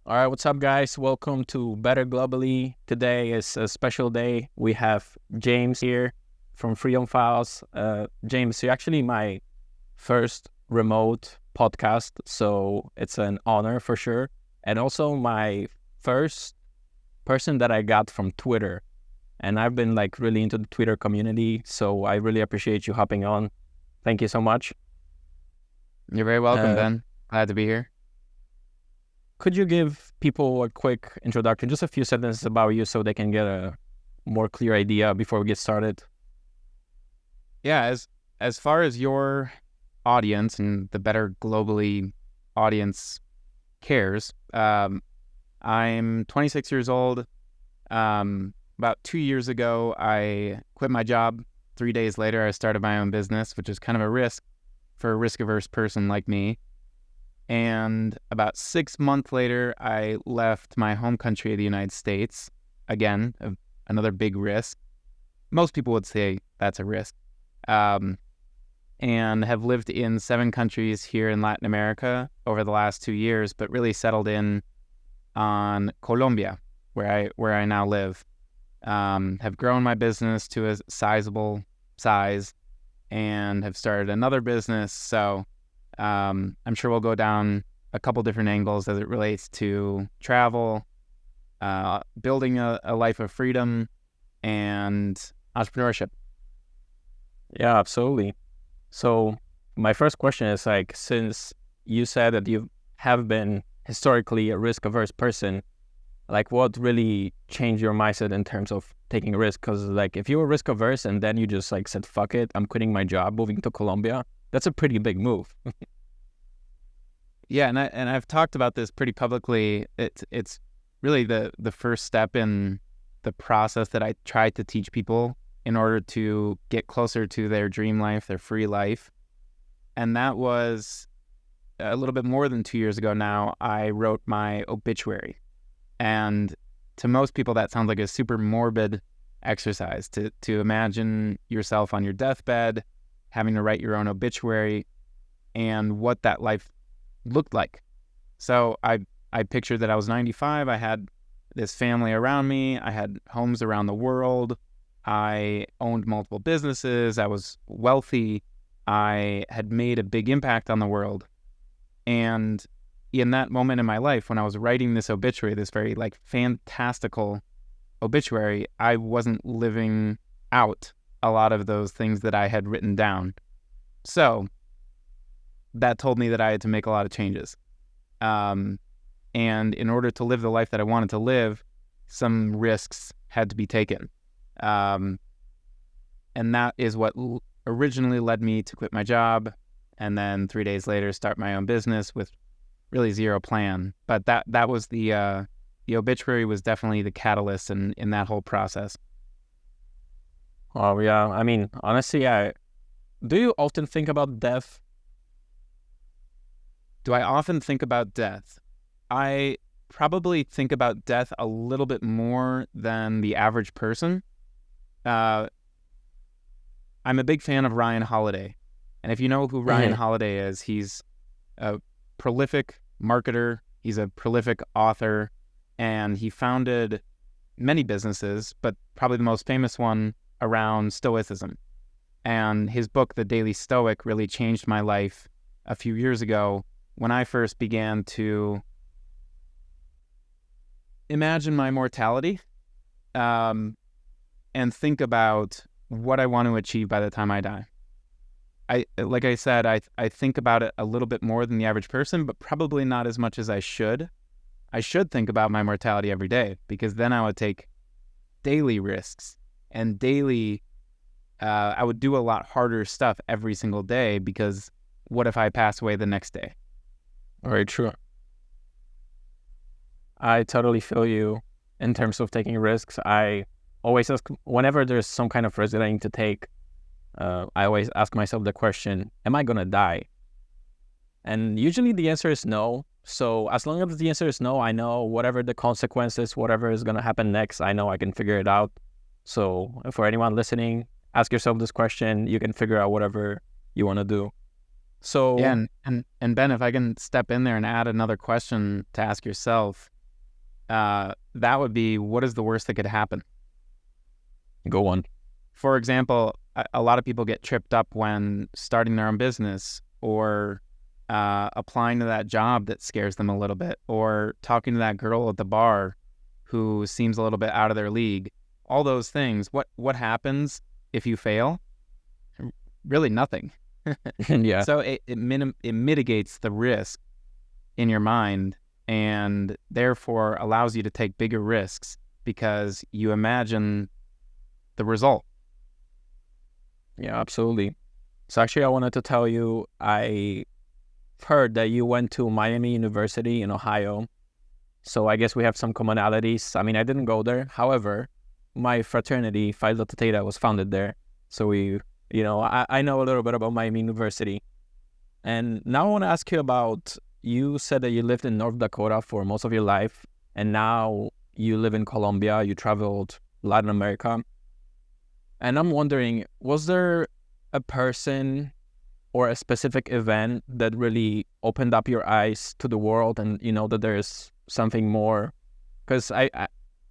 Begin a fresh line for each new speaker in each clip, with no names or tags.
All right, what's up, guys? Welcome to Better Globally. Today is a special day. We have James here from Freedom Files. James, you're actually my first remote podcast, so it's an honor for sure. And also my first person that I got from Twitter. And I've been like really into the Twitter community, so I really appreciate you hopping on. Thank you so much.
You're very welcome,
Uh,
Ben. Glad to be here.
Could you give people a quick introduction, just a few sentences about you so they can get a more clear idea before we get started?
Yeah, as far as your audience and the Better Globally audience cares, I'm 26 years old. About 2 years ago, I quit my job. 3 days later, I started my own business, which is kind of a risk for a risk-averse person like me. And about 6 months later, I left my home country of the United States. Again, another big risk. Most people would say that's a risk. And have lived in 7 countries here in Latin America over the last 2 years, but really settled in on Colombia, where I now live. Have grown my business to a sizable size and have started another business. So I'm sure we'll go down a couple different angles as it relates to travel, building a life of freedom, and entrepreneurship.
Yeah, absolutely. So my first question is like, since you said that you have been historically a risk-averse person, like what really changed your mindset in terms of taking a risk? Because like if you were risk-averse and then you just like said, fuck it, I'm quitting my job, moving to Colombia, that's a pretty big move.
Yeah, and I've talked about this pretty publicly. It's really the first step in the process that I try to teach people in order to get closer to their dream life, their free life. And that was a little bit more than 2 years ago now. I wrote my obituary. And to most people, that sounds like a super morbid exercise to imagine yourself on your deathbed, having to write your own obituary, and what that life looked like. So I pictured that I was 95. I had this family around me. I had homes around the world. I owned multiple businesses. I was wealthy. I had made a big impact on the world. And in that moment in my life, when I was writing this obituary, this very like fantastical obituary, I wasn't living out a lot of those things that I had written down. So that told me that I had to make a lot of changes. And in order to live the life that I wanted to live, some risks had to be taken. And that is what originally led me to quit my job and then 3 days later start my own business with really zero plan. But that was the obituary was definitely the catalyst in that whole process.
Oh yeah, I mean, honestly, do you often think about death?
Do I often think about death? I probably think about death a little bit more than the average person. I'm a big fan of Ryan Holiday. And if you know who Ryan Holiday is, he's a prolific marketer. He's a prolific author. And he founded many businesses, but probably the most famous one around Stoicism. And his book, The Daily Stoic, really changed my life a few years ago when I first began to imagine my mortality and think about what I want to achieve by the time I die. Like I said, I think about it a little bit more than the average person, but probably not as much as I should. I should think about my mortality every day because then I would take daily risks and I would do a lot harder stuff every single day because what if I pass away the next day?
Very true. I totally feel you in terms of taking risks. I always ask, whenever there's some kind of risk that I need to take, I always ask myself the question, am I going to die? And usually the answer is no. So as long as the answer is no, I know whatever the consequences, whatever is going to happen next, I know I can figure it out. So for anyone listening, ask yourself this question. You can figure out whatever you want to do. So
Yeah, and Ben, if I can step in there and add another question to ask yourself, that would be, what is the worst that could happen?
Go on.
For example, a lot of people get tripped up when starting their own business, or applying to that job that scares them a little bit, or talking to that girl at the bar who seems a little bit out of their league. All those things. What happens if you fail? Really nothing.
Yeah.
So it mitigates the risk in your mind, and therefore allows you to take bigger risks because you imagine the result.
Yeah, absolutely. So actually, I wanted to tell you, I heard that you went to Miami University in Ohio. So I guess we have some commonalities. I mean, I didn't go there. However, my fraternity, Phi Delta Theta, was founded there. So I know a little bit about Miami University. And now I want to ask you about, you said that you lived in North Dakota for most of your life, and now you live in Colombia, you traveled Latin America. And I'm wondering, was there a person or a specific event that really opened up your eyes to the world, and that there's something more? Because I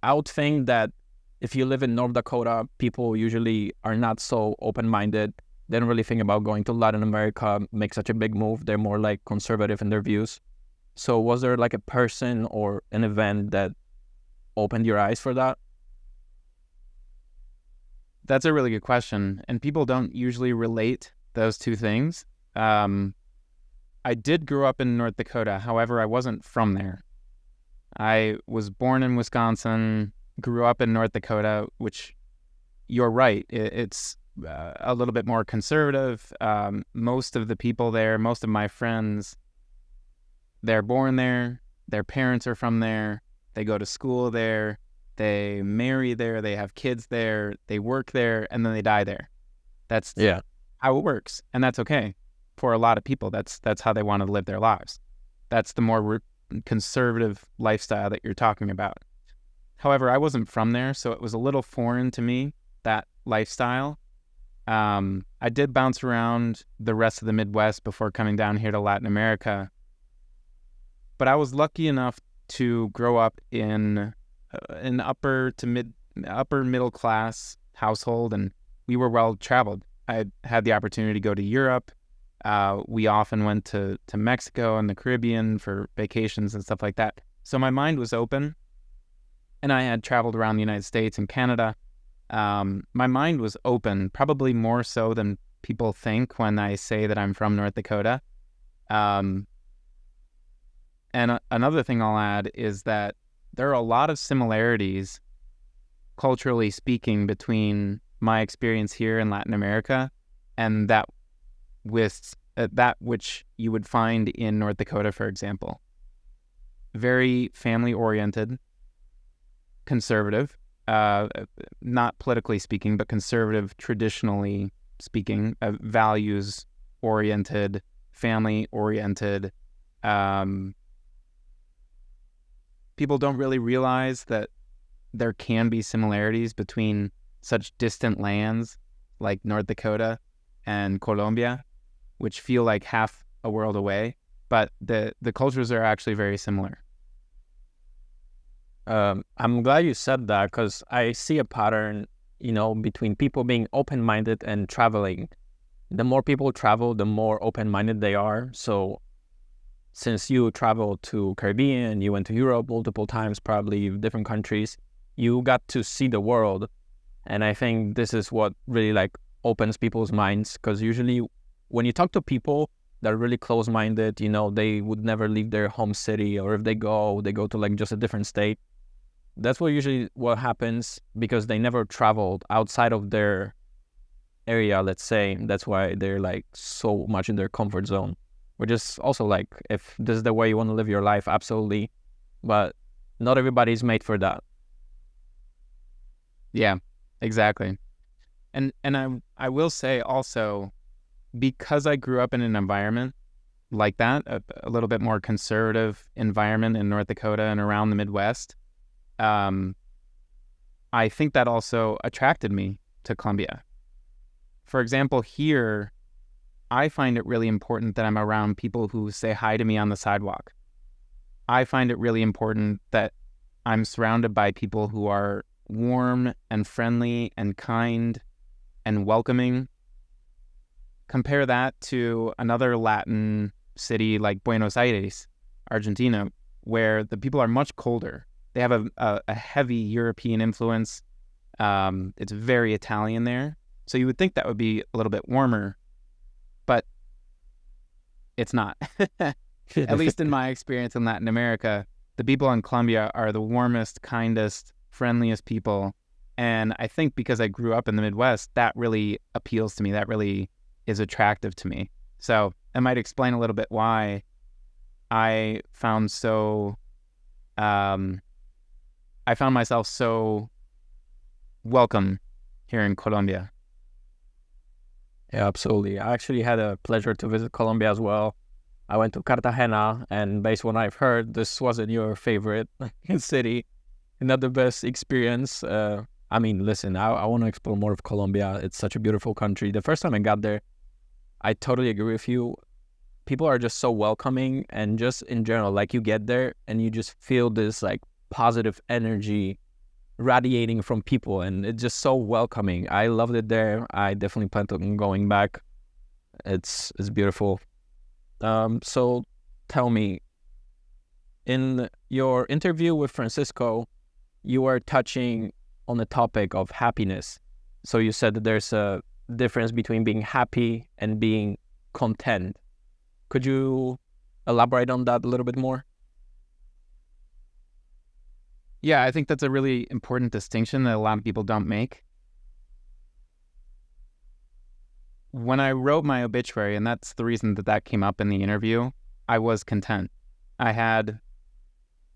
would think that if you live in North Dakota, people usually are not so open-minded. They don't really think about going to Latin America, make such a big move. They're more like conservative in their views. So was there like a person or an event that opened your eyes for that?
That's a really good question, and people don't usually relate those two things. I did grow up in North Dakota. However, I wasn't from there. I was born in Wisconsin, grew up in North Dakota, which, you're right, it's a little bit more conservative. Most of the people there, most of my friends, they're born there, their parents are from there, they go to school there, they marry there, they have kids there, they work there, and then they die there. That's how it works, and that's okay. For a lot of people, that's how they want to live their lives. That's the more conservative lifestyle that you're talking about. However, I wasn't from there, so it was a little foreign to me, that lifestyle. I did bounce around the rest of the Midwest before coming down here to Latin America, but I was lucky enough to grow up in an upper middle class household, and we were well traveled. I had the opportunity to go to Europe. We often went to Mexico and the Caribbean for vacations and stuff like that. So my mind was open, and I had traveled around the United States and Canada. My mind was open, probably more so than people think when I say that I'm from North Dakota. And another thing I'll add is that there are a lot of similarities, culturally speaking, between my experience here in Latin America and that which you would find in North Dakota, for example. Very family-oriented, conservative, not politically speaking, but conservative, traditionally speaking, values-oriented, family-oriented. People don't really realize that there can be similarities between such distant lands like North Dakota and Colombia, which feel like half a world away, but the cultures are actually very similar.
I'm glad you said that, because I see a pattern, between people being open-minded and traveling. The more people travel, the more open-minded they are. So since you traveled to Caribbean, you went to Europe multiple times, probably different countries, you got to see the world. And I think this is what really opens people's minds, because usually when you talk to people that are really close-minded, they would never leave their home city, or if they go to just a different state. That's what happens, because they never traveled outside of their area, let's say. That's why they're so much in their comfort zone, which is also if this is the way you want to live your life, absolutely. But not everybody's made for that.
Yeah, exactly. And I will say also, because I grew up in an environment like that, a little bit more conservative environment in North Dakota and around the Midwest, I think that also attracted me to Colombia. For example, here, I find it really important that I'm around people who say hi to me on the sidewalk. I find it really important that I'm surrounded by people who are warm and friendly and kind and welcoming. Compare that to another Latin city like Buenos Aires, Argentina, where the people are much colder. They have a heavy European influence. It's very Italian there. So you would think that would be a little bit warmer, but it's not. At least in my experience in Latin America, the people in Colombia are the warmest, kindest, friendliest people. And I think because I grew up in the Midwest, that really appeals to me. That really is attractive to me. So I might explain a little bit why I found myself so welcome here in Colombia.
Yeah, absolutely. I actually had a pleasure to visit Colombia as well. I went to Cartagena, and based on what I've heard, this wasn't your favorite city. Not the best experience. I mean, listen, I want to explore more of Colombia. It's such a beautiful country. The first time I got there, I totally agree with you. People are just so welcoming, and just in general, like you get there and you just feel this like positive energy radiating from people, and it's just so welcoming. I loved it there. I definitely plan on going back. It's beautiful. So tell me, in your interview with Francisco, you were touching on the topic of happiness. So you said that there's a difference between being happy and being content. Could you elaborate on that a little bit more?
Yeah, I think that's a really important distinction that a lot of people don't make. When I wrote my obituary, and that's the reason that came up in the interview, I was content. I had,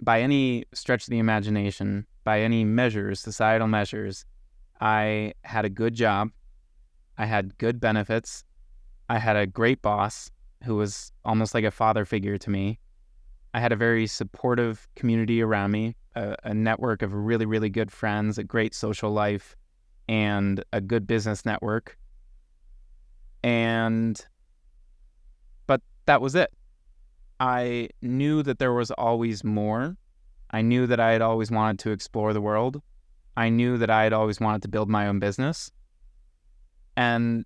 by any stretch of the imagination, by any measures, societal measures, I had a good job. I had good benefits. I had a great boss who was almost like a father figure to me. I had a very supportive community around me, a network of really, really good friends, a great social life, and a good business network. But that was it. I knew that there was always more. I knew that I had always wanted to explore the world. I knew that I had always wanted to build my own business. And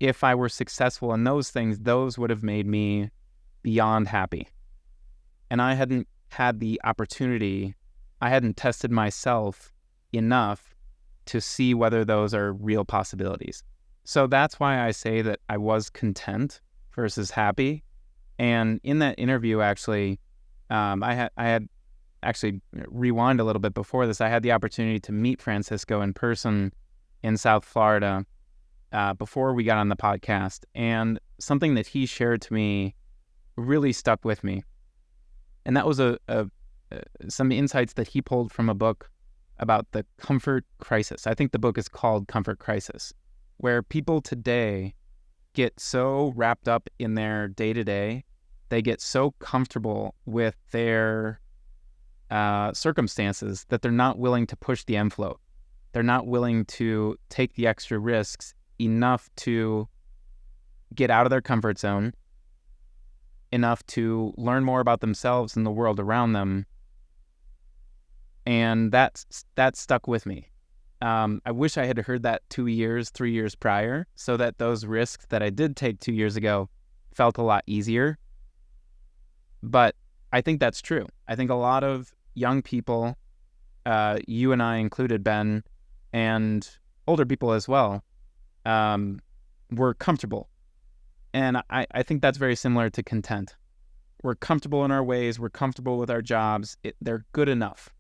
if I were successful in those things, those would have made me beyond happy. And I hadn't had the opportunity, I hadn't tested myself enough to see whether those are real possibilities. So that's why I say that I was content versus happy. And in that interview, actually, I had actually rewind a little bit before this. I had the opportunity to meet Francisco in person in South Florida before we got on the podcast. And something that he shared to me really stuck with me. And that was some insights that he pulled from a book about the comfort crisis. I think the book is called Comfort Crisis, where people today get so wrapped up in their day-to-day, they get so comfortable with their circumstances that they're not willing to push the envelope. They're not willing to take the extra risks enough to get out of their comfort zone, enough to learn more about themselves and the world around them. And that stuck with me. I wish I had heard that 3 years prior, so that those risks that I did take 2 years ago felt a lot easier. But I think that's true. I think a lot of young people, you and I included, Ben, and older people as well, were comfortable. And I think that's very similar to content. We're comfortable in our ways. We're comfortable with our jobs. They're good enough.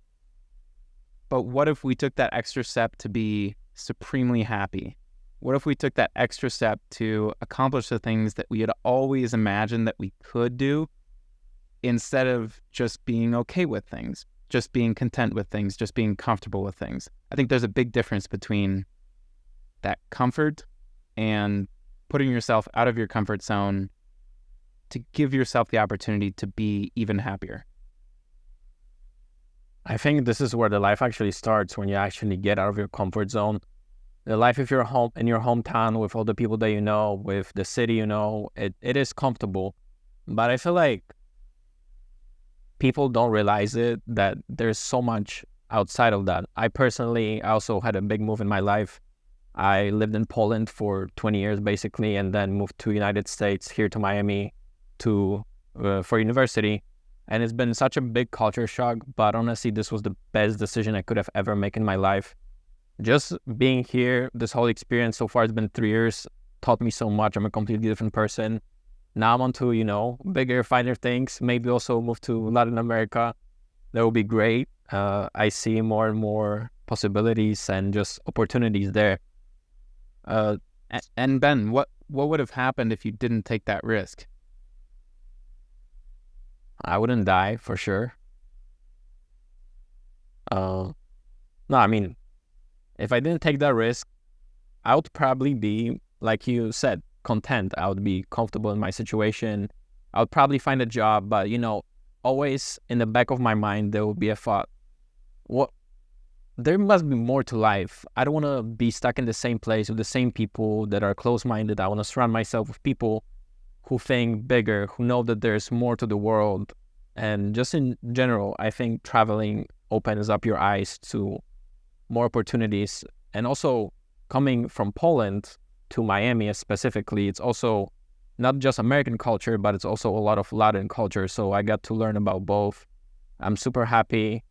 But what if we took that extra step to be supremely happy? What if we took that extra step to accomplish the things that we had always imagined that we could do, instead of just being okay with things, just being content with things, just being comfortable with things? I think there's a big difference between that comfort and putting yourself out of your comfort zone to give yourself the opportunity to be even happier.
I think this is where the life actually starts, when you actually get out of your comfort zone. The life of your home, in your hometown, with all the people that you know, with the city you know, it is comfortable. But I feel like people don't realize it, that there's so much outside of that. I also had a big move in my life. I lived in Poland for 20 years basically, and then moved to United States, here to Miami for university. And it's been such a big culture shock, but honestly, this was the best decision I could have ever made in my life. Just being here, this whole experience so far, it's been 3 years, taught me so much. I'm a completely different person. Now I'm on to, bigger, finer things. Maybe also move to Latin America. That would be great. I see more and more possibilities and just opportunities there.
And Ben, what would have happened if you didn't take that risk?
I wouldn't die for sure. No, I mean, if I didn't take that risk, I would probably be, like you said, content. I would be comfortable in my situation. I would probably find a job, but always in the back of my mind, there will be a thought, there must be more to life. I don't want to be stuck in the same place with the same people that are close-minded. I want to surround myself with people who think bigger, who know that there's more to the world. And just in general, I think traveling opens up your eyes to more opportunities. And also coming from Poland to Miami specifically, it's also not just American culture, but it's also a lot of Latin culture. So I got to learn about both. I'm super happy.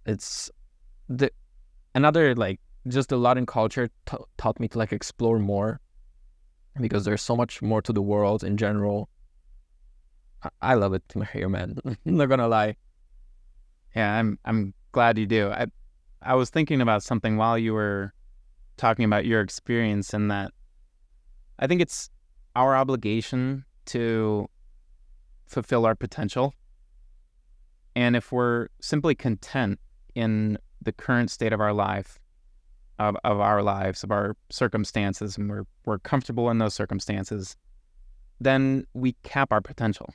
It's just the Latin culture taught me to explore more, because there's so much more to the world in general. I love it here, man. I'm not gonna lie.
Yeah, I'm glad you do. I was thinking about something while you were talking about your experience, and that I think it's our obligation to fulfill our potential. And if we're simply content in the current state of our life, of our circumstances, and we're comfortable in those circumstances, then we cap our potential.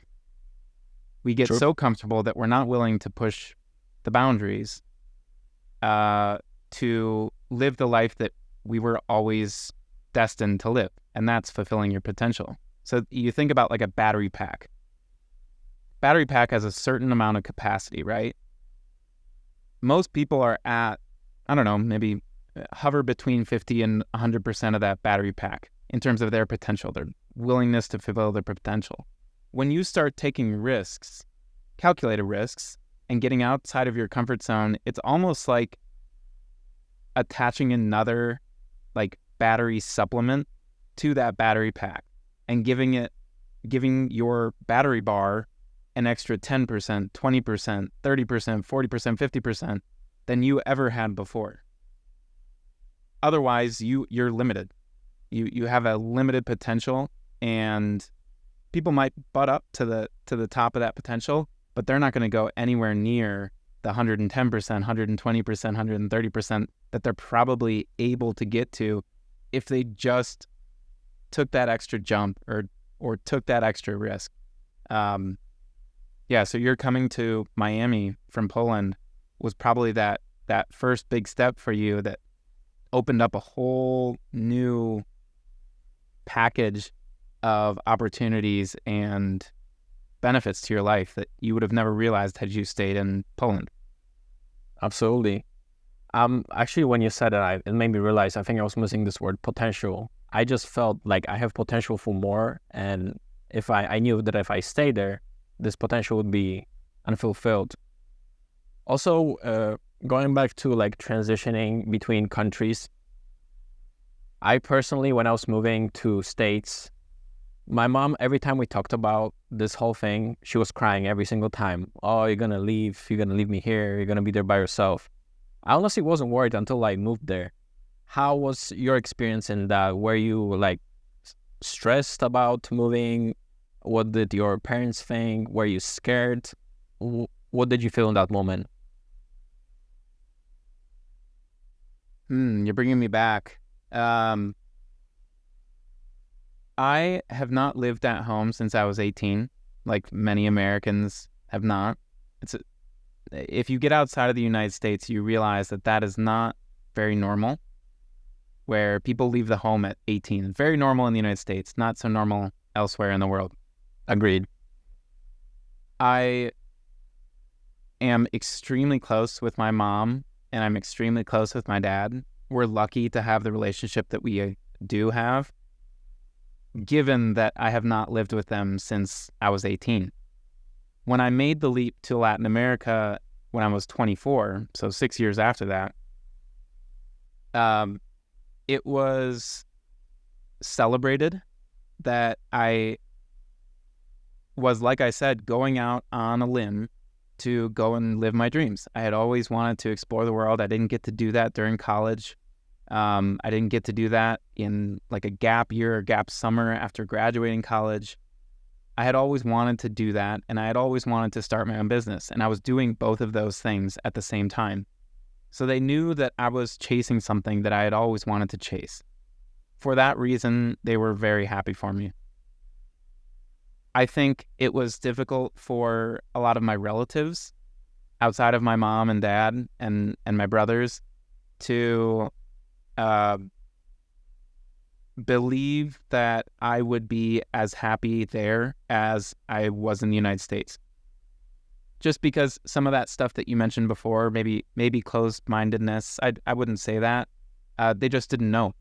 We get so comfortable that we're not willing to push the boundaries to live the life that we were always destined to live, and that's fulfilling your potential. So you think about like a battery pack. Battery pack has a certain amount of capacity, right? Most people are at, I don't know, maybe hover between 50 and 100% of that battery pack in terms of their potential, their willingness to fulfill their potential. When you start taking risks, calculated risks, and getting outside of your comfort zone, it's almost like attaching another battery supplement to that battery pack and giving your battery bar an extra 10%, 20%, 30%, 40%, 50% than you ever had before. Otherwise, you're limited. You have a limited potential, and people might butt up to the top of that potential, but they're not going to go anywhere near the 110%, 120%, 130% that they're probably able to get to if they just took that extra jump or took that extra risk. So you're coming to Miami from Poland was probably that first big step for you that opened up a whole new package of opportunities and benefits to your life that you would have never realized had you stayed in Poland.
Absolutely. Actually, when you said that, it made me realize I think I was missing this word potential. I just felt like I have potential for more, and if I knew that if I stay there, this potential would be unfulfilled. Also, going back to transitioning between countries, I personally, when I was moving to States, my mom, every time we talked about this whole thing, she was crying every single time. Oh, you're gonna leave me here, you're gonna be there by yourself. I honestly wasn't worried until I moved there. How was your experience in that? Were you stressed about moving? What did your parents think? Were you scared? What did you feel in that moment?
You're bringing me back. I have not lived at home since I was 18, like many Americans have not. If you get outside of the United States, you realize that is not very normal, where people leave the home at 18. It's very normal in the United States, not so normal elsewhere in the world.
Agreed.
I am extremely close with my mom and I'm extremely close with my dad. We're lucky to have the relationship that we do have, given that I have not lived with them since I was 18. When I made the leap to Latin America when I was 24, so 6 years after that, it was celebrated that I was, like I said, going out on a limb to go and live my dreams. I had always wanted to explore the world. I didn't get to do that during college. I didn't get to do that in like a gap year or gap summer after graduating college. I had always wanted to do that, and I had always wanted to start my own business, and I was doing both of those things at the same time. So they knew that I was chasing something that I had always wanted to chase. For that reason, they were very happy for me. I think it was difficult for a lot of my relatives outside of my mom and dad and my brothers to believe that I would be as happy there as I was in the United States. Just because some of that stuff that you mentioned before, maybe closed-mindedness, I wouldn't say that. They just didn't know.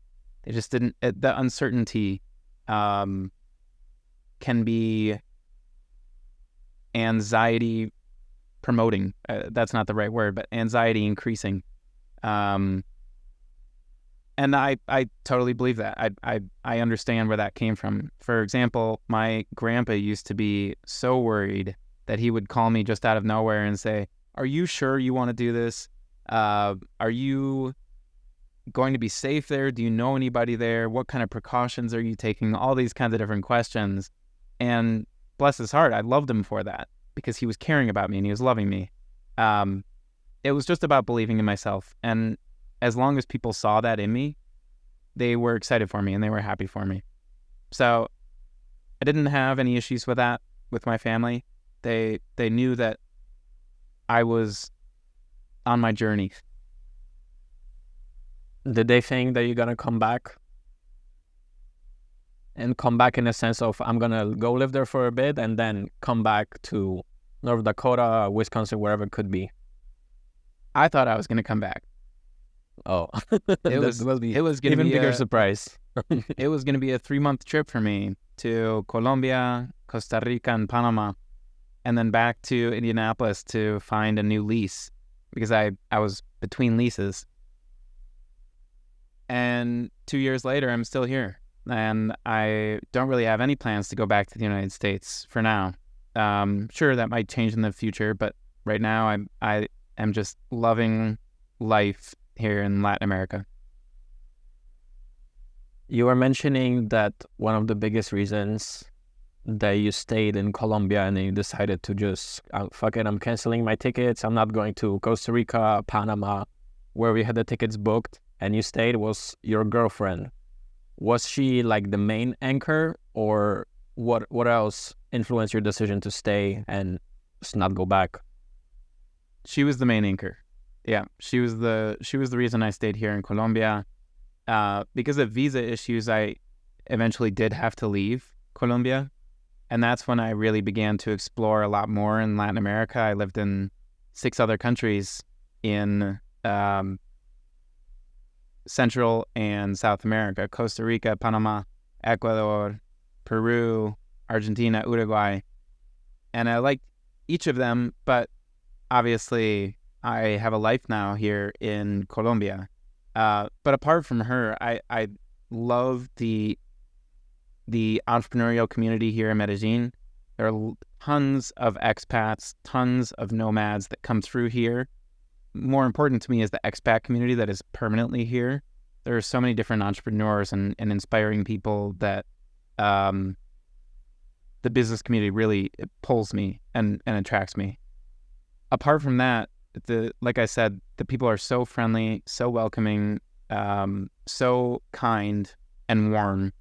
They just didn't. The uncertainty can be anxiety promoting. That's not the right word, but anxiety increasing. And I totally believe that. I understand where that came from. For example, my grandpa used to be so worried that he would call me just out of nowhere and say, "Are you sure you want to do this? Are you going to be safe there? Do you know anybody there? What kind of precautions are you taking?" All these kinds of different questions. And bless his heart, I loved him for that because he was caring about me and he was loving me. It was just about believing in myself. And as long as people saw that in me, they were excited for me and they were happy for me. So I didn't have any issues with that with my family. They knew that I was on my journey.
Did they think that you're going to come back? And come back in a sense of, I'm going to go live there for a bit and then come back to North Dakota, Wisconsin, wherever it could be?
I thought I was going to come back.
Oh,
it was going to be
even bigger surprise.
It was going to be a 3-month trip for me to Colombia, Costa Rica, and Panama, and then back to Indianapolis to find a new lease because I was between leases. And 2 years later, I'm still here, and I don't really have any plans to go back to the United States for now. Sure, that might change in the future, but right now I am just loving life here in Latin America.
You were mentioning that one of the biggest reasons that you stayed in Colombia and then you decided to just, fuck it, I'm canceling my tickets. I'm not going to Costa Rica, Panama, where we had the tickets booked, and you stayed, was your girlfriend. Was she like the main anchor, or what else influenced your decision to stay and just not go back?
She was the main anchor. Yeah, she was the reason I stayed here in Colombia. Because of visa issues, I eventually did have to leave Colombia. And that's when I really began to explore a lot more in Latin America. I lived in 6 other countries in Central and South America: Costa Rica, Panama, Ecuador, Peru, Argentina, Uruguay. And I liked each of them, but obviously I have a life now here in Colombia. But apart from her, I love the entrepreneurial community here in Medellin. There are tons of expats, tons of nomads that come through here. More important to me is the expat community that is permanently here. There are so many different entrepreneurs and inspiring people that the business community really pulls me and attracts me. Apart from that, like I said, the people are so friendly, so welcoming, so kind and warm.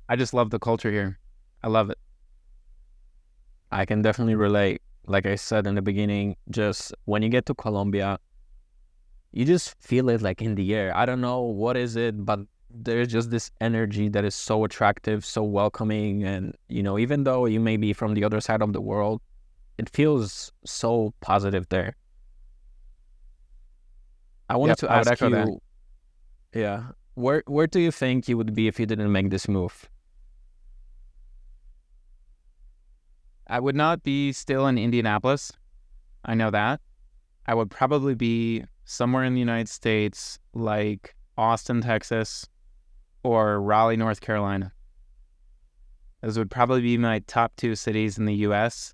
I just love the culture here. I love it.
I can definitely relate. Like I said in the beginning, just when you get to Colombia, you just feel it like in the air. I don't know what is it, but there's just this energy that is so attractive, so welcoming. And, even though you may be from the other side of the world, it feels so positive there. I wanted
Yep,
to
I would
ask
echo that.
you, yeah, where do you think you would be if you didn't make this move?
I would not be still in Indianapolis. I know that. I would probably be somewhere in the United States, like Austin, Texas, or Raleigh, North Carolina. Those would probably be my top two cities in the U.S.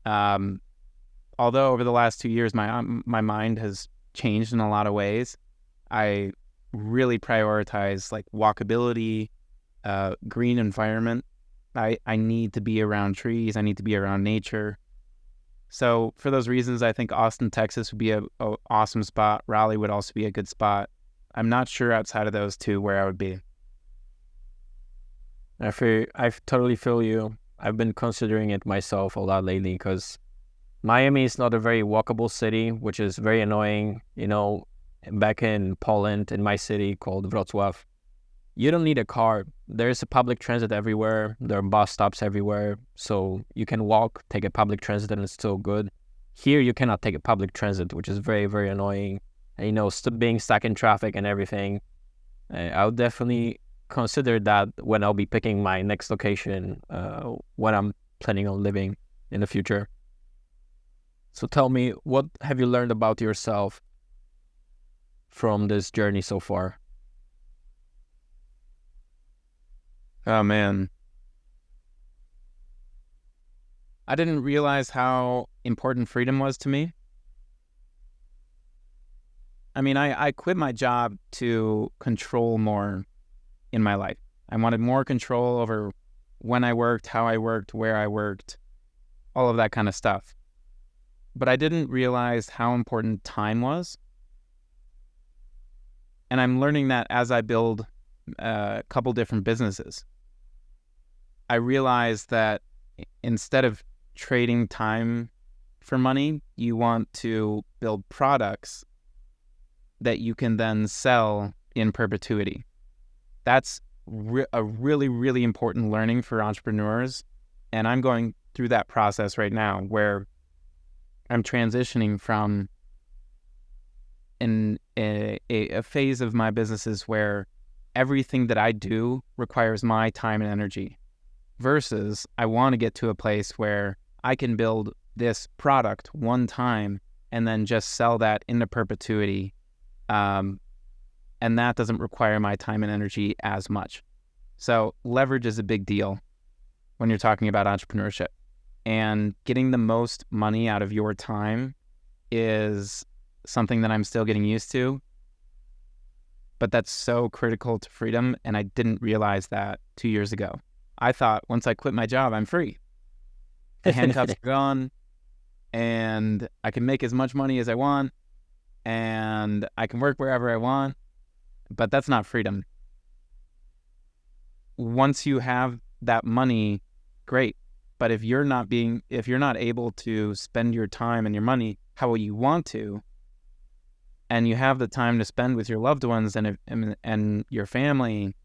Um, although over the last 2 years, my mind has changed in a lot of ways. I really prioritize like walkability, green environment. I need to be around trees. I need to be around nature. So for those reasons, I think Austin, Texas would be a awesome spot. Raleigh would also be a good spot. I'm not sure outside of those two where I would be.
I totally feel you. I've been considering it myself a lot lately because Miami is not a very walkable city, which is very annoying. Back in Poland, in my city called Wrocław, you don't need a car. There's a public transit everywhere. There are bus stops everywhere. So you can walk, take a public transit, and it's still good. Here, you cannot take a public transit, which is very, very annoying. And, being stuck in traffic and everything. I'll definitely consider that when I'll be picking my next location, when I'm planning on living in the future. So tell me, what have you learned about yourself from this journey so far?
Oh man. I didn't realize how important freedom was to me. I mean, I quit my job to control more in my life. I wanted more control over when I worked, how I worked, where I worked, all of that kind of stuff. But I didn't realize how important time was. And I'm learning that as I build a couple different businesses. I realized that instead of trading time for money, you want to build products that you can then sell in perpetuity. That's a really, really important learning for entrepreneurs. And I'm going through that process right now where I'm transitioning from a phase of my businesses where everything that I do requires my time and energy, versus I want to get to a place where I can build this product one time and then just sell that into perpetuity. And that doesn't require my time and energy as much. So leverage is a big deal when you're talking about entrepreneurship. And getting the most money out of your time is something that I'm still getting used to. But that's so critical to freedom. And I didn't realize that 2 years ago. I thought once I quit my job, I'm free. The handcuffs are gone and I can make as much money as I want and I can work wherever I want. But that's not freedom. Once you have that money, great. But if you're not able to spend your time and your money how you want to, and you have the time to spend with your loved ones and your family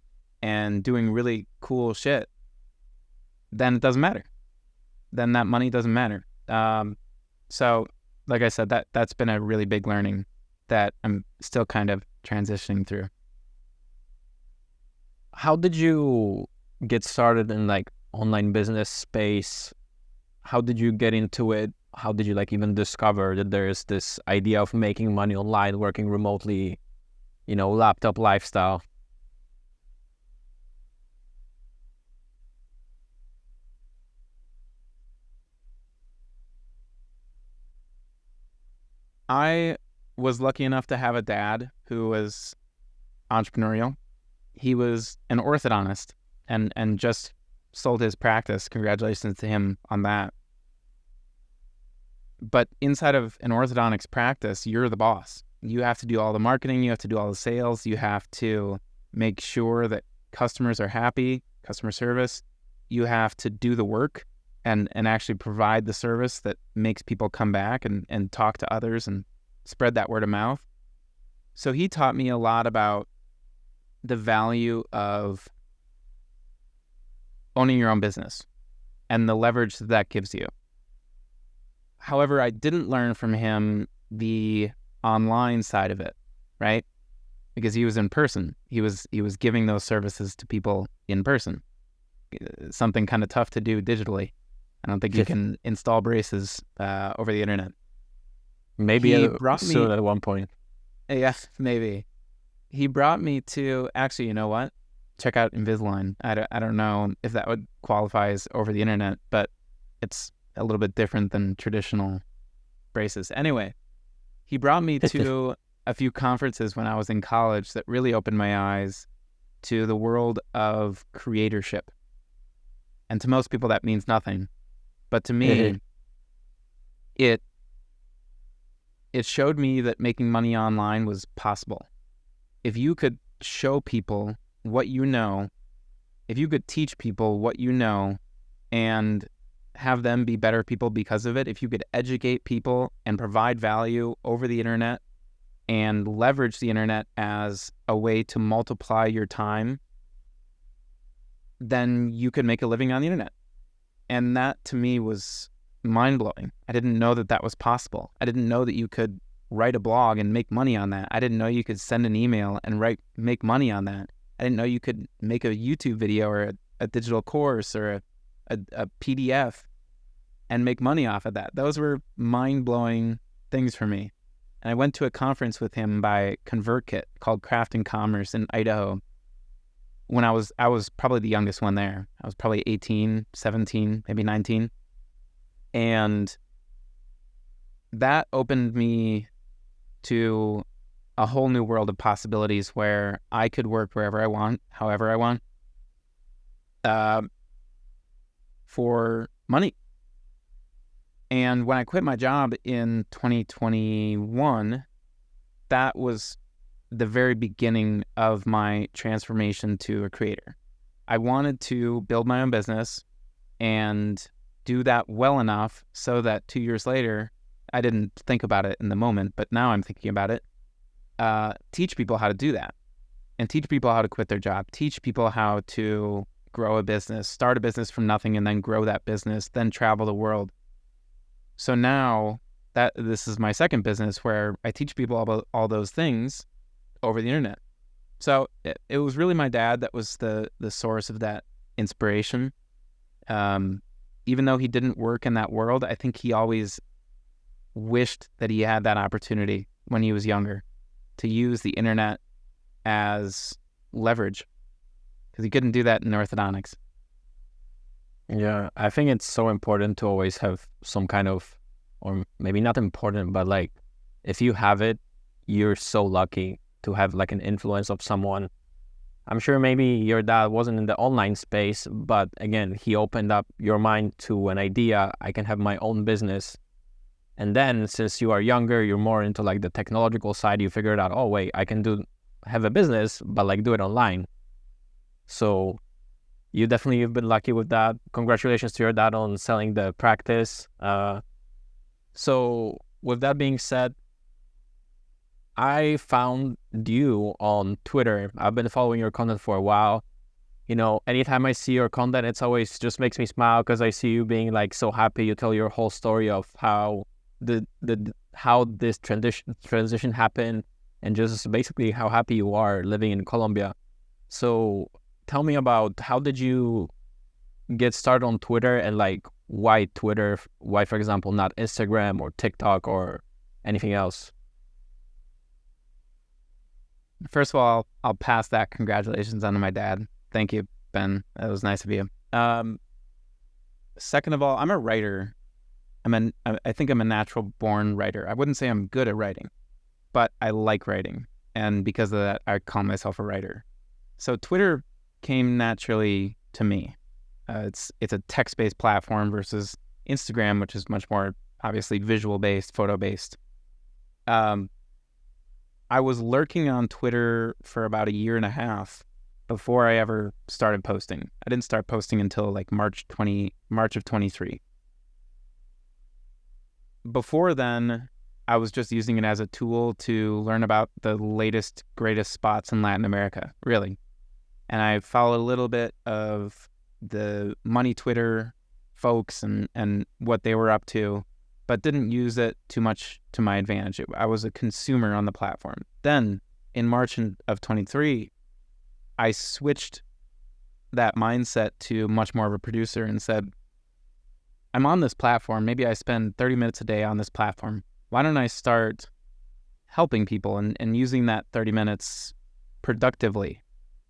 and doing really cool shit, then it doesn't matter. Then that money doesn't matter. So like I said, that's been a really big learning that I'm still kind of transitioning through.
How did you get started in like online business space? How did you get into it? How did you like even discover that there is this idea of making money online, working remotely, laptop lifestyle?
I was lucky enough to have a dad who was entrepreneurial. He was an orthodontist and just sold his practice. Congratulations to him on that. But inside of an orthodontics practice, you're the boss. You have to do all the marketing. You have to do all the sales. You have to make sure that customers are happy, customer service. You have to do the work and actually provide the service that makes people come back and talk to others and spread that word of mouth. So he taught me a lot about the value of owning your own business and the leverage that gives you. However, I didn't learn from him the online side of it, right? Because he was in person. He was giving those services to people in person. Something kind of tough to do digitally. I don't think you can install braces over the internet.
Maybe soon at one point.
Yeah, maybe. He brought me to, actually, you know what? Check out Invisalign. I don't know if that would qualify as over the internet, but it's a little bit different than traditional braces. Anyway, he brought me to a few conferences when I was in college that really opened my eyes to the world of creatorship. And to most people, that means nothing. But to me, it showed me that making money online was possible. If you could show people what you know, if you could teach people what you know and have them be better people because of it, if you could educate people and provide value over the internet and leverage the internet as a way to multiply your time, then you could make a living on the internet. And that to me was mind-blowing. I didn't know that that was possible. I didn't know that you could write a blog and make money on that. I didn't know you could send an email and make money on that. I didn't know you could make a YouTube video or a digital course or a PDF and make money off of that. Those were mind-blowing things for me. And I went to a conference with him by ConvertKit called Craft and Commerce in Idaho when I was probably the youngest one there. I was probably 18, 17, maybe 19. And that opened me to a whole new world of possibilities where I could work wherever I want, however I want, for money. And when I quit my job in 2021, that was the very beginning of my transformation to a creator. I wanted to build my own business and do that well enough so that 2 years later, I didn't think about it in the moment, but now I'm thinking about it, teach people how to do that and teach people how to quit their job, teach people how to grow a business, start a business from nothing and then grow that business, then travel the world. So now that this is my second business where I teach people about all those things over the internet. So it was really my dad that was the source of that inspiration. Even though he didn't work in that world, I think he always wished that he had that opportunity when he was younger to use the internet as leverage because he couldn't do that in orthodontics.
Yeah, I think it's so important to always have some kind of, or maybe not important, but like if you have it, you're so lucky to have like an influence of someone. I'm sure maybe your dad wasn't in the online space, but again, he opened up your mind to an idea. I can have my own business. And then since you are younger, you're more into like the technological side, you figured out, oh wait, I can have a business, but like do it online. So you definitely have been lucky with that. Congratulations to your dad on selling the practice. So with that being said, I found you on Twitter. I've been following your content for a while. You know, anytime I see your content, it's always just makes me smile because I see you being like so happy. You tell your whole story of how how this transition happened and just basically how happy you are living in Colombia. So tell me about how did you get started on Twitter and like why Twitter? Why, for example, not Instagram or TikTok or anything else?
First of all, I'll pass that congratulations on to my dad. Thank you, Ben. That was nice of you. Second of all, I'm a writer. I think I'm a natural born writer. I wouldn't say I'm good at writing, but I like writing. And because of that, I call myself a writer. So Twitter came naturally to me. It's a text-based platform versus Instagram, which is much more obviously visual-based, photo-based. I was lurking on Twitter for about a year and a half before I ever started posting. I didn't start posting until like March of 23. Before then, I was just using it as a tool to learn about the latest, greatest spots in Latin America, really. And I followed a little bit of the money Twitter folks and what they were up to. but didn't use it too much to my advantage. I was a consumer on the platform. Then in March of 23, I switched that mindset to much more of a producer and said, I'm on this platform. Maybe I spend 30 minutes a day on this platform. Why don't I start helping people and using that 30 minutes productively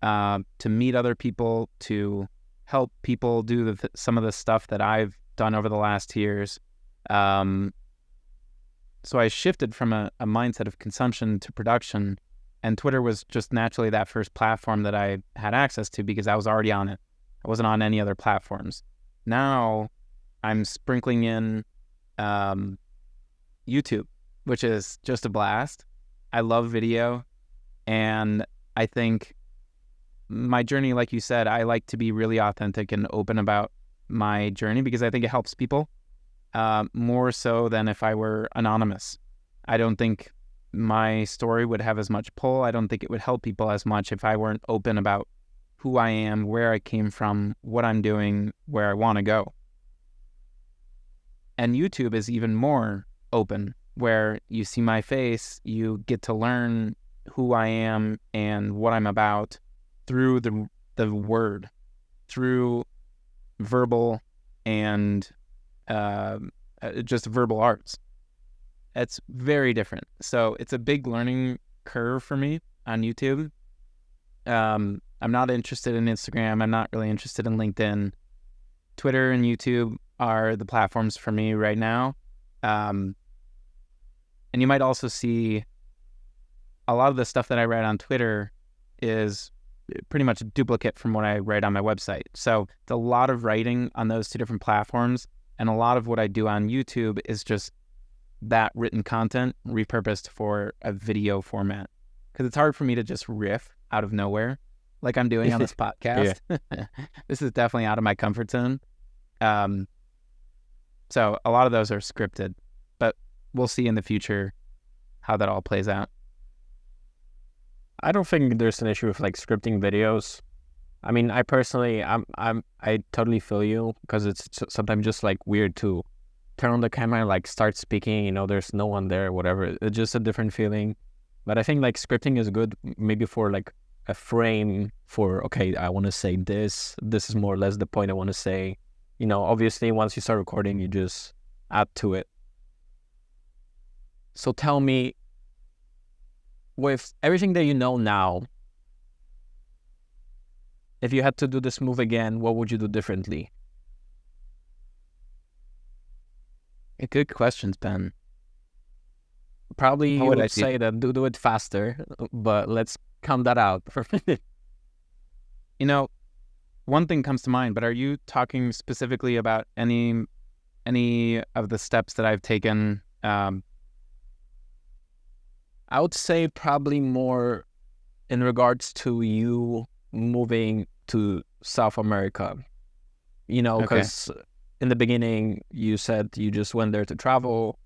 to meet other people, to help people do some of the stuff that I've done over the last years. So I shifted from a mindset of consumption to production, and Twitter was just naturally that first platform that I had access to because I was already on it. I wasn't on any other platforms. Now I'm sprinkling in YouTube, which is just a blast. I love video, and I think my journey, like you said, I like to be really authentic and open about my journey because I think it helps people more so than if I were anonymous. I don't think my story would have as much pull. I don't think it would help people as much if I weren't open about who I am, where I came from, what I'm doing, where I want to go. And YouTube is even more open, where you see my face, you get to learn who I am and what I'm about through the word, through verbal and just verbal arts. It's very different. So it's a big learning curve for me on YouTube. I'm not interested in Instagram. I'm not really interested in LinkedIn. Twitter and YouTube are the platforms for me right now. And you might also see a lot of the stuff that I write on Twitter is pretty much a duplicate from what I write on my website. So it's a lot of writing on those two different platforms, and a lot of what I do on YouTube is just that written content repurposed for a video format. Because it's hard for me to just riff out of nowhere like I'm doing on this podcast. This is definitely out of my comfort zone. So a lot of those are scripted, but we'll see in the future how that all plays out.
I don't think there's an issue with like scripting videos. I mean, I personally, I totally feel you because it's sometimes just like weird to turn on the camera and like start speaking, you know, there's no one there, whatever. It's just a different feeling. But I think like scripting is good maybe for like a frame for, okay, I want to say this is more or less the point I want to say. You know, obviously once you start recording, you just add to it. So tell me, with everything that you know now, if you had to do this move again, what would you do differently?
Good questions, Ben.
Probably you would say that do it faster, but let's count that out for a minute.
You know, one thing comes to mind, but are you talking specifically about any of the steps that I've taken?
I would say probably more in regards to you moving to South America. You know, because in the beginning you said you just went there to travel.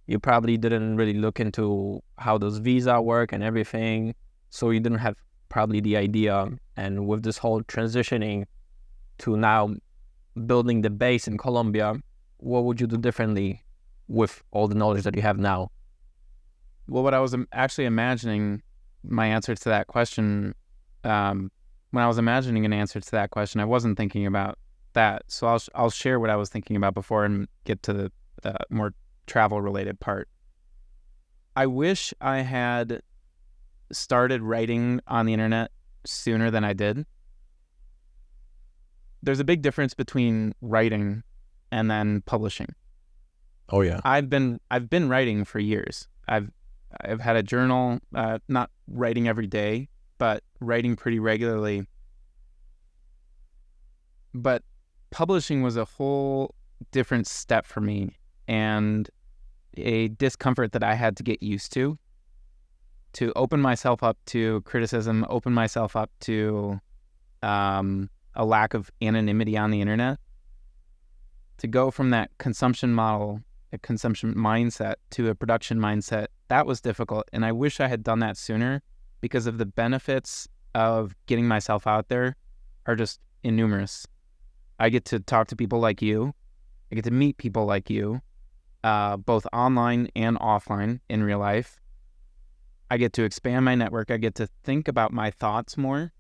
You probably didn't really look into how does visa work and everything. So you didn't have probably the idea. And with this whole transitioning to now building the base in Colombia, what would you do differently with all the knowledge that you have now?
Well, what I was actually imagining my answer to that question, when I was imagining an answer to that question, I wasn't thinking about that. So I'll share what I was thinking about before and get to the more travel-related part. I wish I had started writing on the internet sooner than I did. There's a big difference between writing and then publishing.
Oh yeah.
I've been writing for years. I've had a journal, not writing every day, but writing pretty regularly. But publishing was a whole different step for me and a discomfort that I had to get used to open myself up to criticism, open myself up to a lack of anonymity on the internet, to go from that consumption model, a consumption mindset, to a production mindset. That was difficult, and I wish I had done that sooner because of the benefits of getting myself out there are just innumerous. I get to talk to people like you. I get to meet people like you. both online and offline in real life. I get to expand my network. I get to think about my thoughts more.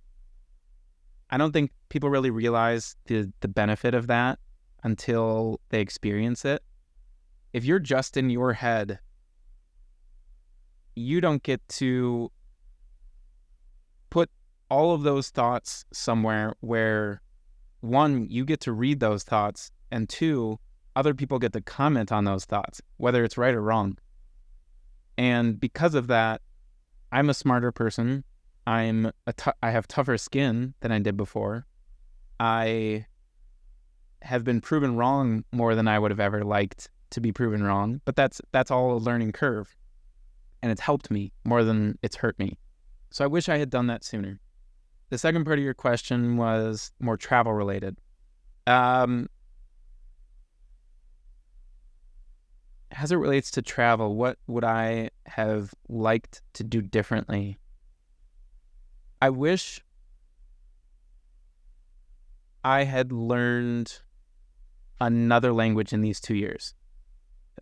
I don't think people really realize the benefit of that until they experience it. If you're just in your head, you don't get to put all of those thoughts somewhere where, one, you get to read those thoughts, and two, other people get to comment on those thoughts, whether it's right or wrong. And because of that, I'm a smarter person. I have tougher skin than I did before. I have been proven wrong more than I would have ever liked to be proven wrong, but that's all a learning curve, and it's helped me more than it's hurt me. So I wish I had done that sooner. The second part of your question was more travel related. As it relates to travel, what would I have liked to do differently? I wish I had learned another language in these 2 years.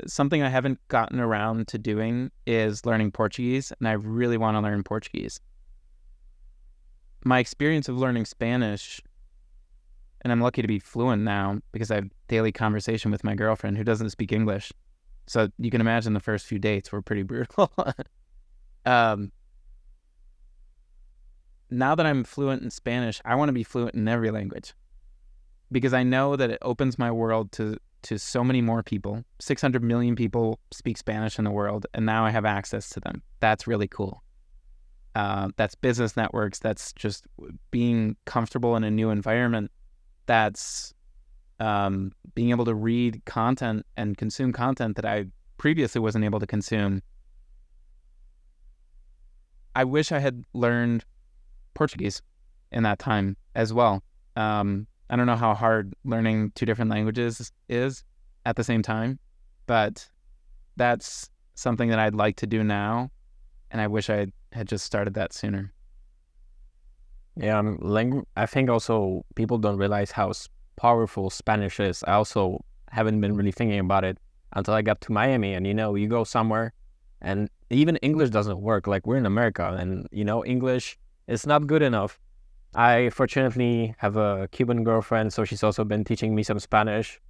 Something I haven't gotten around to doing is learning Portuguese, and I really want to learn Portuguese. My experience of learning Spanish, and I'm lucky to be fluent now because I have daily conversation with my girlfriend who doesn't speak English. So you can imagine the first few dates were pretty brutal. Now that I'm fluent in Spanish, I want to be fluent in every language because I know that it opens my world to so many more people. 600 million people speak Spanish in the world, and now I have access to them. That's really cool. That's business networks. That's just being comfortable in a new environment. That's being able to read content and consume content that I previously wasn't able to consume. I wish I had learned Portuguese in that time as well. I don't know how hard learning 2 different languages is at the same time, but that's something that I'd like to do now, and I wish I had just started that sooner.
Yeah, I think also people don't realize how powerful Spanish is. I also haven't been really thinking about it until I got to Miami, and you go somewhere and even English doesn't work. Like, we're in America, and English is not good enough. I fortunately have a Cuban girlfriend, so she's also been teaching me some Spanish.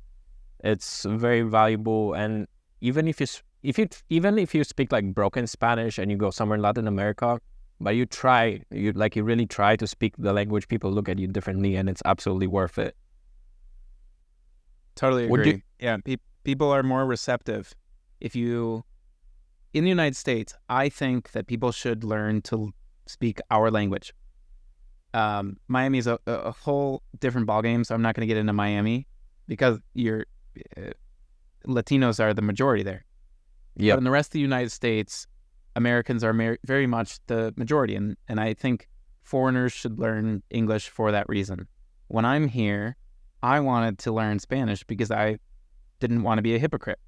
It's very valuable, and even if you speak like broken Spanish and you go somewhere in Latin America, but you really try to speak the language, people look at you differently, and it's absolutely worth it.
Totally agree. People are more receptive. In the United States, I think that people should learn to speak our language. Miami is a whole different ballgame, so I'm not going to get into Miami because Latinos are the majority there.
Yeah.
But in the rest of the United States, Americans are very much the majority, and I think foreigners should learn English for that reason. When I'm here, I wanted to learn Spanish because I didn't want to be a hypocrite.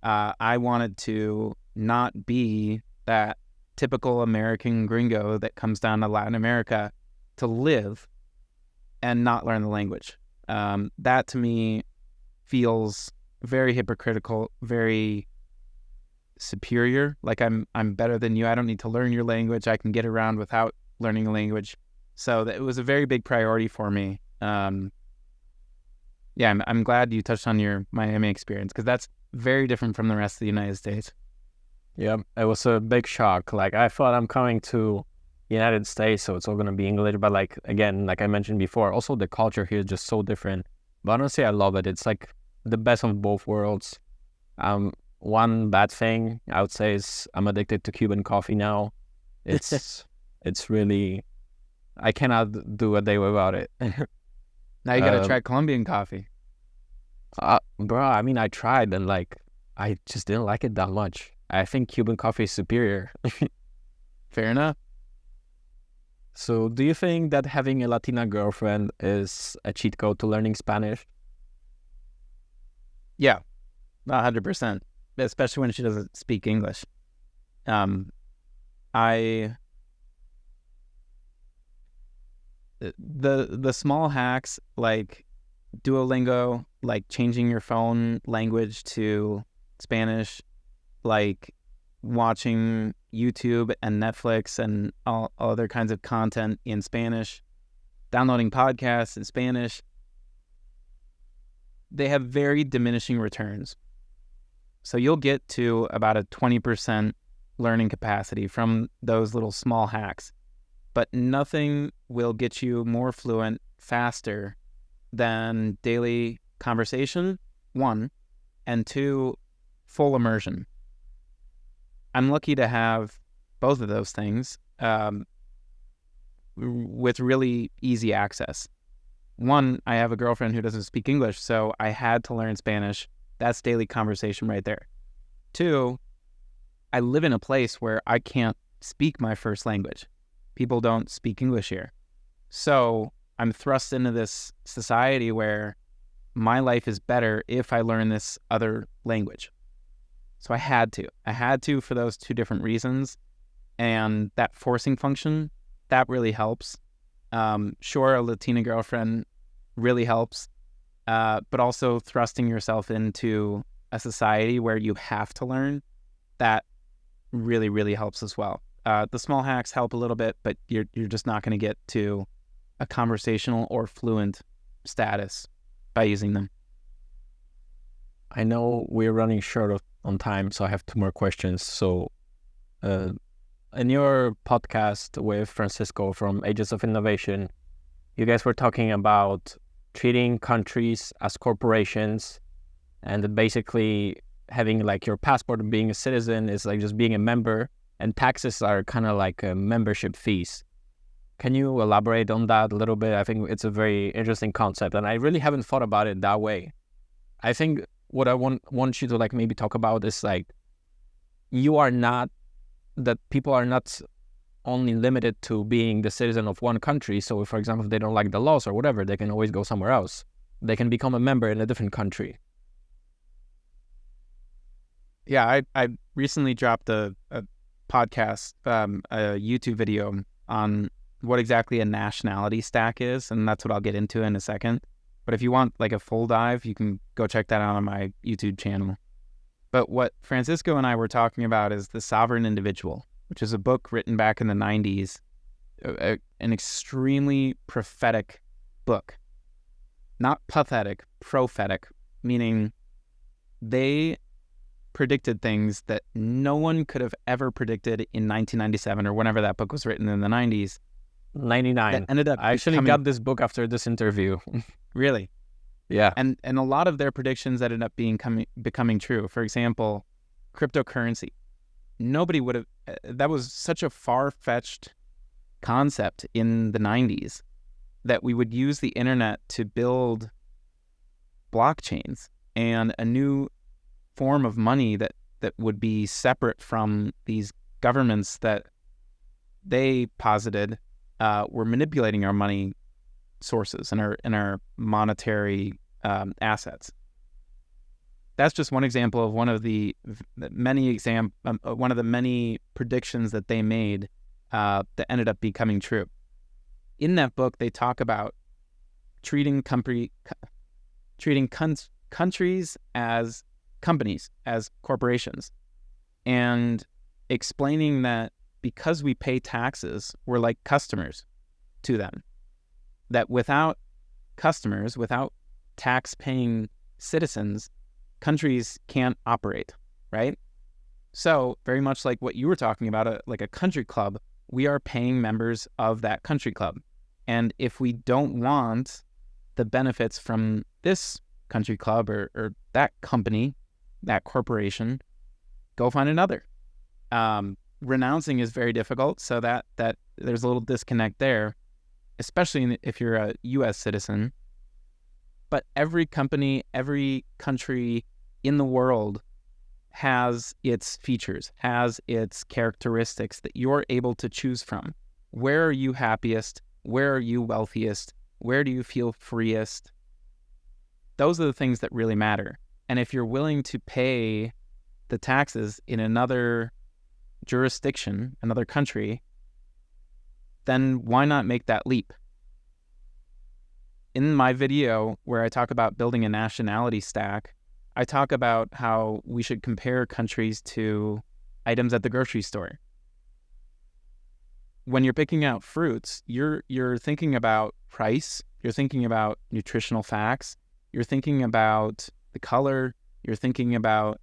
I wanted to not be that typical American gringo that comes down to Latin America to live and not learn the language. That to me feels very hypocritical, very superior. Like I'm better than you. I don't need to learn your language. I can get around without learning a language. So it was a very big priority for me. I'm glad you touched on your Miami experience because that's very different from the rest of the United States.
Yeah, it was a big shock. Like, I thought I'm coming to United States, so it's all going to be English. But like I mentioned before, also the culture here is just so different. But honestly, I love it. It's like the best of both worlds. One bad thing I would say is I'm addicted to Cuban coffee now. It's really, I cannot do a day without it.
Now you got to try Colombian coffee.
Bro, I mean, I tried and I just didn't like it that much. I think Cuban coffee is superior.
Fair enough.
So do you think that having a Latina girlfriend is a cheat code to learning Spanish?
Yeah, 100%. Especially when she doesn't speak English. The small hacks like Duolingo, like changing your phone language to Spanish, like watching YouTube and Netflix and all other kinds of content in Spanish, downloading podcasts in Spanish, they have very diminishing returns. So you'll get to about a 20% learning capacity from those little small hacks, but nothing will get you more fluent faster than daily conversation, one, and two, full immersion. I'm lucky to have both of those things with really easy access. One, I have a girlfriend who doesn't speak English, so I had to learn Spanish. That's daily conversation right there. Two, I live in a place where I can't speak my first language. People don't speak English here. So I'm thrust into this society where my life is better if I learn this other language. So I had to for those two different reasons. And that forcing function, that really helps. Sure, a Latina girlfriend really helps, but also thrusting yourself into a society where you have to learn, that really, really helps as well. The small hacks help a little bit, but you're just not going to get to a conversational or fluent status by using them.
I know we're running short on time, so I have two more questions. So in your podcast with Francisco from Ages of Innovation, you guys were talking about treating countries as corporations, and that basically having like your passport and being a citizen is like just being a member, and taxes are kind of like membership fees. Can you elaborate on that a little bit? I think it's a very interesting concept, and I really haven't thought about it that way. I think what I want you to like maybe talk about is like, that people are not only limited to being the citizen of one country. So if, for example, if they don't like the laws or whatever, they can always go somewhere else. They can become a member in a different country.
Yeah, I recently dropped a podcast, a YouTube video on what exactly a nationality stack is, and that's what I'll get into in a second. But if you want like a full dive, you can go check that out on my YouTube channel. But what Francisco and I were talking about is The Sovereign Individual, which is a book written back in the 90s, an extremely prophetic book. Not pathetic, prophetic, meaning they predicted things that no one could have ever predicted in 1997 or whenever that book was written in the 90s.
99.
Ended up
I actually got this book after this interview.
Really?
Yeah.
And a lot of their predictions ended up becoming true. For example, cryptocurrency. Nobody would have, that was such a far-fetched concept in the 90s that we would use the internet to build blockchains and a new form of money that would be separate from these governments that they posited were manipulating our money sources and our monetary assets. That's just one example of one of the many predictions that they made that ended up becoming true. In that book, they talk about treating countries as companies, as corporations, and explaining that because we pay taxes, we're like customers to them. That without customers, without tax-paying citizens, countries can't operate, right? So very much like what you were talking about, like a country club, we are paying members of that country club. And if we don't want the benefits from this country club or that company, that corporation, go find another. Renouncing is very difficult, so that there's a little disconnect there, especially if you're a U.S. citizen. But every company, every country in the world has its features, has its characteristics that you're able to choose from. Where are you happiest? Where are you wealthiest? Where do you feel freest? Those are the things that really matter. And if you're willing to pay the taxes in another jurisdiction, another country, then why not make that leap? In my video where I talk about building a nationality stack, I talk about how we should compare countries to items at the grocery store. When you're picking out fruits, you're thinking about price, you're thinking about nutritional facts, you're thinking about the color, you're thinking about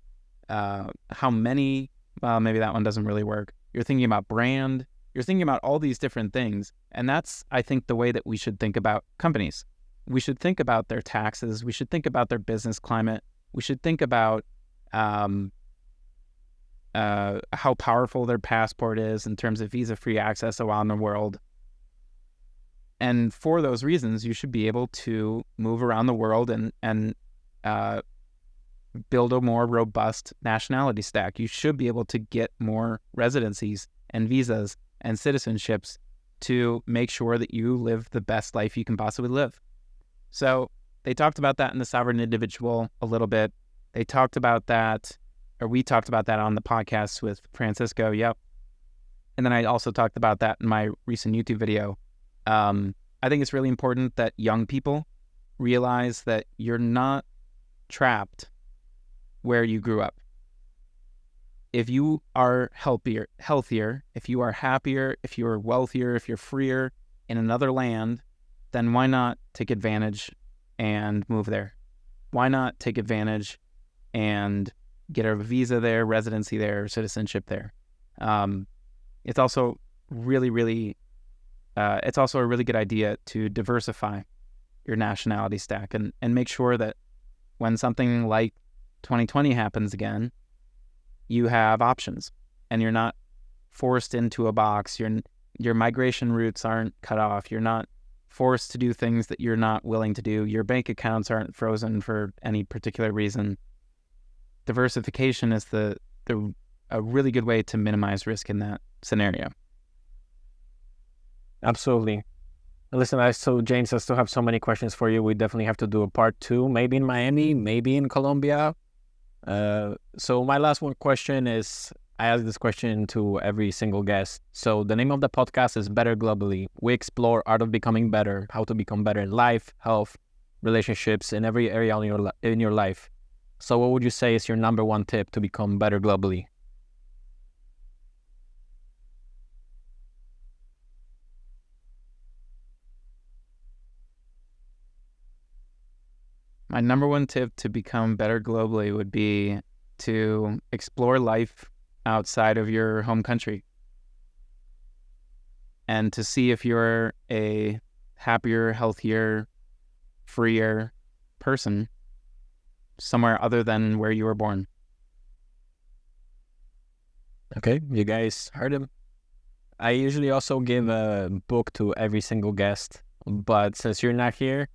how many, well, maybe that one doesn't really work. You're thinking about brand, you're thinking about all these different things. And that's, I think, the way that we should think about companies. We should think about their taxes. We should think about their business climate. We should think about how powerful their passport is in terms of visa-free access around the world. And for those reasons, you should be able to move around the world and build a more robust nationality stack. You should be able to get more residencies and visas and citizenships to make sure that you live the best life you can possibly live. So they talked about that in the Sovereign Individual a little bit. They talked about that, or we talked about that on the podcast with Francisco. Yep. And then I also talked about that in my recent YouTube video. I think it's really important that young people realize that you're not trapped where you grew up. If you are healthier, if you are happier, if you are wealthier, if you're freer in another land, then why not take advantage and move there? Why not take advantage and get a visa there, residency there, citizenship there? It's also it's also a really good idea to diversify your nationality stack and make sure that when something like 2020 happens again, you have options and you're not forced into a box. Your migration routes aren't cut off. You're not forced to do things that you're not willing to do. Your bank accounts aren't frozen for any particular reason. Diversification is a really good way to minimize risk in that scenario.
Absolutely. Listen, James, I still have so many questions for you. We definitely have to do a part 2, maybe in Miami, maybe in Colombia. So my last one question is, I ask this question to every single guest. So the name of the podcast is Better Globally. We explore art of becoming better, how to become better in life, health, relationships, in every area in your life. So what would you say is your number one tip to become better globally?
My number one tip to become better globally would be to explore life outside of your home country and to see if you're a happier, healthier, freer person somewhere other than where you were born.
Okay, you guys heard him. I usually also give a book to every single guest, but since you're not here,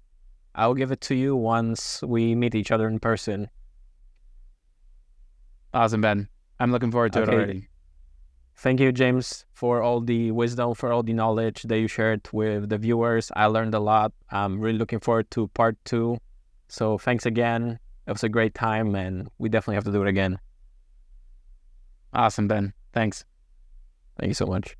I'll give it to you once we meet each other in person.
Awesome, Ben. I'm looking forward to it already.
Thank you, James, for all the wisdom, for all the knowledge that you shared with the viewers. I learned a lot. I'm really looking forward to part 2. So thanks again. It was a great time, and we definitely have to do it again.
Awesome, Ben. Thanks.
Thank you so much.